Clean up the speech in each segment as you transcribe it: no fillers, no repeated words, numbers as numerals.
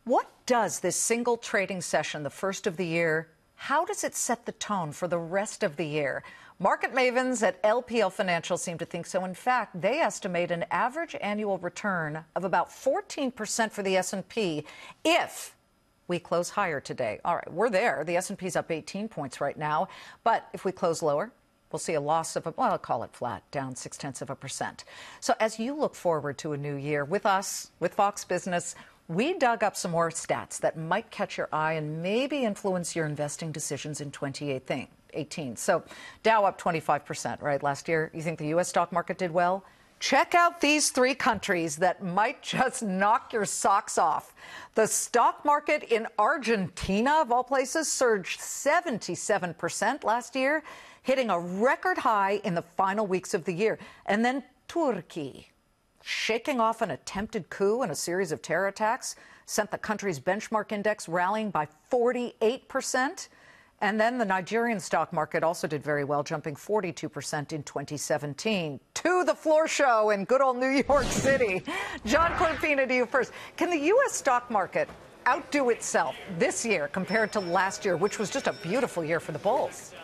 What does this single trading session, the first of the year, how does it set the tone for the rest of the year? Market mavens at LPL Financial seem to think so. In fact, they estimate an average annual return of about 14% for the S&P if we close higher today. All right, we're there. The S&P's up 18 points right now. But if we close lower, we'll see a loss of, well, I'll call it flat, down 0.6%. So as you look forward to a new year with us, with Fox Business, we dug up some more stats that might catch your eye and maybe influence your investing decisions in 2018. So Dow up 25%, right, last year. You think the U.S. stock market did well? Check out these three countries that might just knock your socks off. The stock market in Argentina, of all places, surged 77% last year, hitting a record high in the final weeks of the year. And then Turkey, shaking off an attempted coup and a series of terror attacks, sent the country's benchmark index rallying by 48%. And then the Nigerian stock market also did very well, jumping 42% in 2017. To the floor show in good old New York City. John Corpina, to you first. Can the U.S. stock market outdo itself this year compared to last year, which was just a beautiful year for the bulls?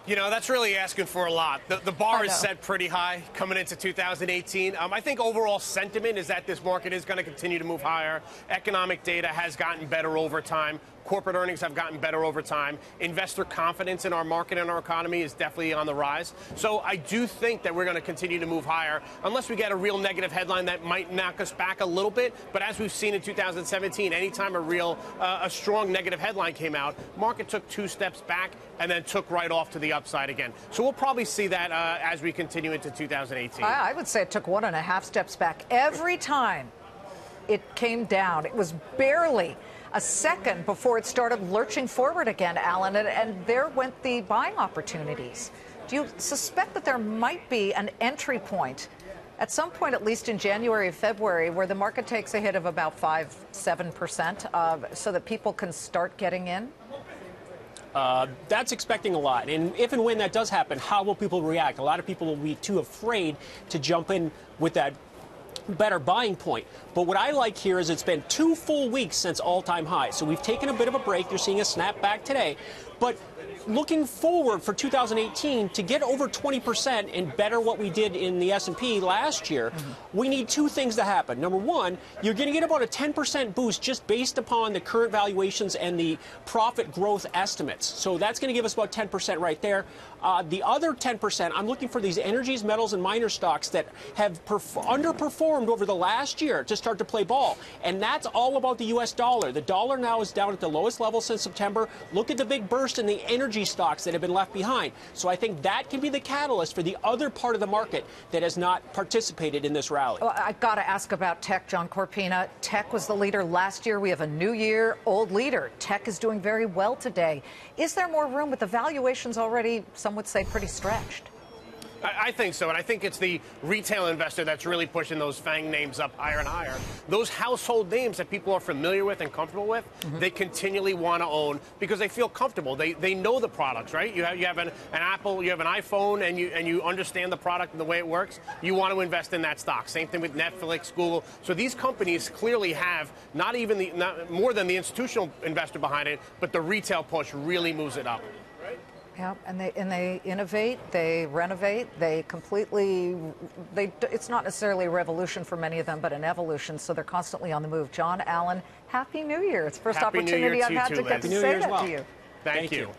You know, that's really asking for a lot. The bar is set pretty high coming into 2018. I think overall sentiment is that this market is going to continue to move higher. Economic data has gotten better over time. Corporate earnings have gotten better over time. Investor confidence in our market and our economy is definitely on the rise. So I do think that we're going to continue to move higher unless we get a real negative headline that might knock us back a little bit. But as we've seen in 2017, anytime a strong negative headline came out, market took 2 steps back and then took right off to the upside again. So we'll probably see that as we continue into 2018. I would say it took 1.5 steps back every time it came down. It was barely a second before it started lurching forward again, Alan, and there went the buying opportunities. Do you suspect that there might be an entry point at some point, at least in January or February, where the market takes a hit of about 5-7% so that people can start getting in? That's expecting a lot. And if and when that does happen, how will people react? A lot of people will be too afraid to jump in with that better buying point. But what I like here is it's been 2 full weeks since all-time highs. So we've taken a bit of a break. You're seeing a snap back today. But looking forward for 2018, to get over 20% and better what we did in the S&P last year, we need 2 things to happen. Number one, you're going to get about a 10% boost just based upon the current valuations and the profit growth estimates. So that's going to give us about 10% right there. The other 10%, I'm looking for these energies, metals, and miner stocks that have underperformed over the last year to start to play ball. And that's all about the U.S. dollar. The dollar now is down at the lowest level since September. Look at the big burst in the energy stocks that have been left behind. So I think that can be the catalyst for the other part of the market that has not participated in this rally. Well, I've got to ask about tech, John Corpina. Tech was the leader last year. We have a new year, old leader. Tech is doing very well today. Is there more room with the valuations already, some would say, pretty stretched? I think so, and I think it's the retail investor that's really pushing those FANG names up higher and higher. Those household names that people are familiar with and comfortable with, they continually want to own because they feel comfortable. They know the products, right? You have an Apple, you have an iPhone, and you understand the product and the way it works. You want to invest in that stock. Same thing with Netflix, Google. So these companies clearly have not more than the institutional investor behind it, but the retail push really moves it up. Yeah, and they innovate, they renovate, it's not necessarily a revolution for many of them, but an evolution, so they're constantly on the move. John, Alan, Happy New Year. It's the first opportunity I've had to get to say that to you. Thank you. Yeah.